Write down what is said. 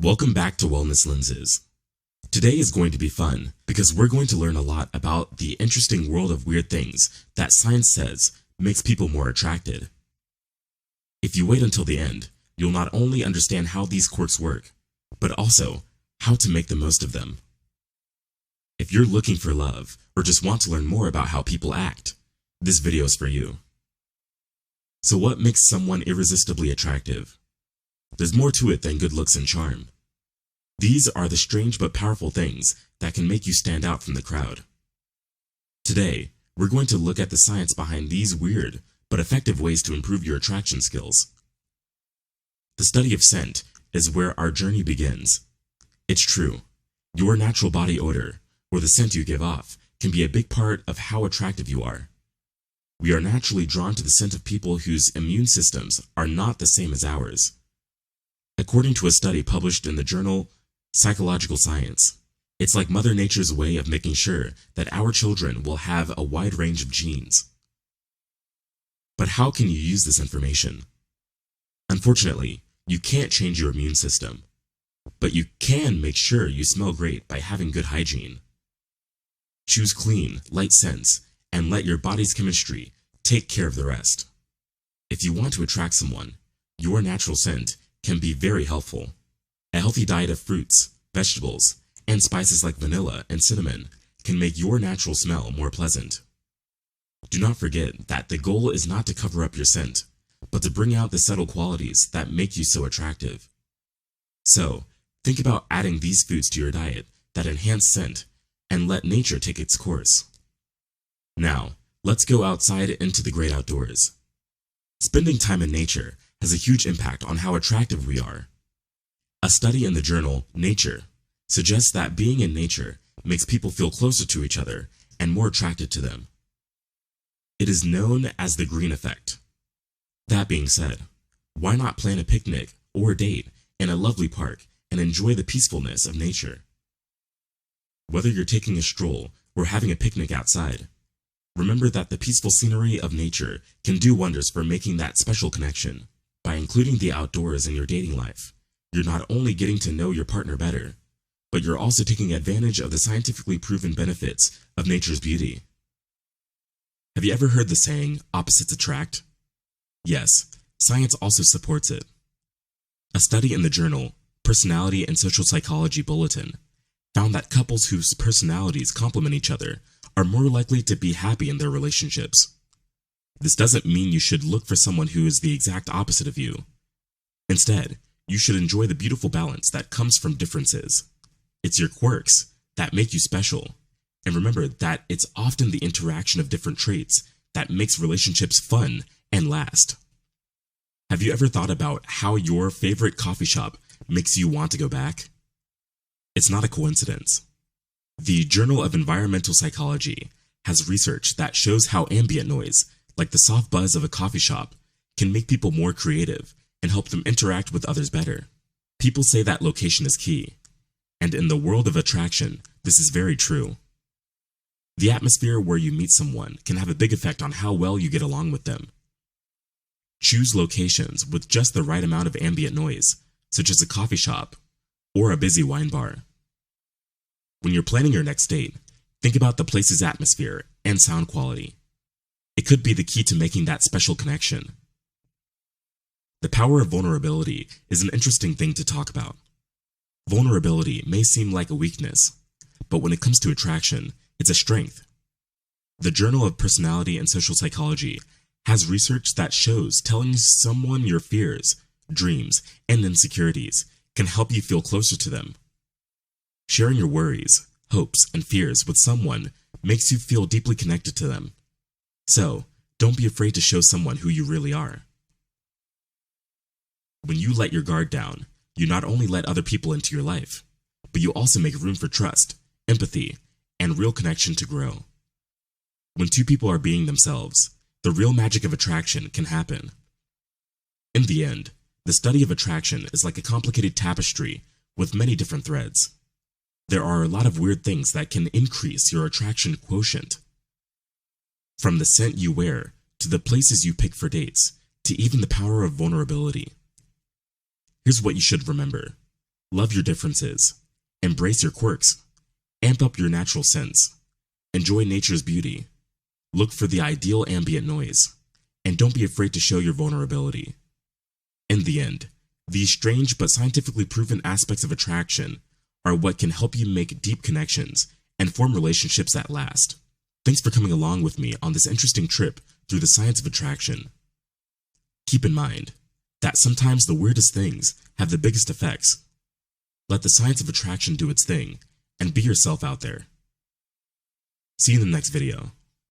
Welcome back to Wellness Lenses. Today is going to be fun because we're going to learn a lot about the interesting world of weird things that science says makes people more attracted. If you wait until the end, you'll not only understand how these quirks work, but also how to make the most of them. If you're looking for love or just want to learn more about how people act, this video is for you. So what makes someone irresistibly attractive? There's more to it than good looks and charm. These are the strange but powerful things that can make you stand out from the crowd. Today, we're going to look at the science behind these weird but effective ways to improve your attraction skills. The study of scent is where our journey begins. It's true, your natural body odor, or the scent you give off, can be a big part of how attractive you are. We are naturally drawn to the scent of people whose immune systems are not the same as ours. According to a study published in the journal Psychological Science, it's like Mother Nature's way of making sure that our children will have a wide range of genes. But how can you use this information? Unfortunately, you can't change your immune system, but you can make sure you smell great by having good hygiene. Choose clean, light scents, and let your body's chemistry take care of the rest. If you want to attract someone, your natural scent can be very helpful. A healthy diet of fruits, vegetables, and spices like vanilla and cinnamon can make your natural smell more pleasant. Do not forget that the goal is not to cover up your scent, but to bring out the subtle qualities that make you so attractive. So, think about adding these foods to your diet that enhance scent and let nature take its course. Now, let's go outside into the great outdoors. Spending time in nature has a huge impact on how attractive we are. A study in the journal Nature suggests that being in nature makes people feel closer to each other and more attracted to them. It is known as the green effect. That being said, why not plan a picnic or a date in a lovely park and enjoy the peacefulness of nature? Whether you're taking a stroll or having a picnic outside, remember that the peaceful scenery of nature can do wonders for making that special connection. By including the outdoors in your dating life, you're not only getting to know your partner better, but you're also taking advantage of the scientifically proven benefits of nature's beauty. Have you ever heard the saying, opposites attract? Yes, science also supports it. A study in the journal Personality and Social Psychology Bulletin found that couples whose personalities complement each other are more likely to be happy in their relationships. This doesn't mean you should look for someone who is the exact opposite of you. Instead, you should enjoy the beautiful balance that comes from differences. It's your quirks that make you special, and remember that it's often the interaction of different traits that makes relationships fun and last. Have you ever thought about how your favorite coffee shop makes you want to go back? It's not a coincidence. The Journal of Environmental Psychology has research that shows how ambient noise, like the soft buzz of a coffee shop, can make people more creative and help them interact with others better. People say that location is key, and in the world of attraction, this is very true. The atmosphere where you meet someone can have a big effect on how well you get along with them. Choose locations with just the right amount of ambient noise, such as a coffee shop or a busy wine bar. When you're planning your next date, think about the place's atmosphere and sound quality. It could be the key to making that special connection. The power of vulnerability is an interesting thing to talk about. Vulnerability may seem like a weakness, but when it comes to attraction, it's a strength. The Journal of Personality and Social Psychology has research that shows telling someone your fears, dreams, and insecurities can help you feel closer to them. Sharing your worries, hopes, and fears with someone makes you feel deeply connected to them. So, don't be afraid to show someone who you really are. When you let your guard down, you not only let other people into your life, but you also make room for trust, empathy, and real connection to grow. When two people are being themselves, the real magic of attraction can happen. In the end, the study of attraction is like a complicated tapestry with many different threads. There are a lot of weird things that can increase your attraction quotient. From the scent you wear, to the places you pick for dates, to even the power of vulnerability. Here's what you should remember. Love your differences. Embrace your quirks. Amp up your natural sense. Enjoy nature's beauty. Look for the ideal ambient noise. And don't be afraid to show your vulnerability. In the end, these strange but scientifically proven aspects of attraction are what can help you make deep connections and form relationships that last. Thanks for coming along with me on this interesting trip through the science of attraction. Keep in mind that sometimes the weirdest things have the biggest effects. Let the science of attraction do its thing and be yourself out there. See you in the next video.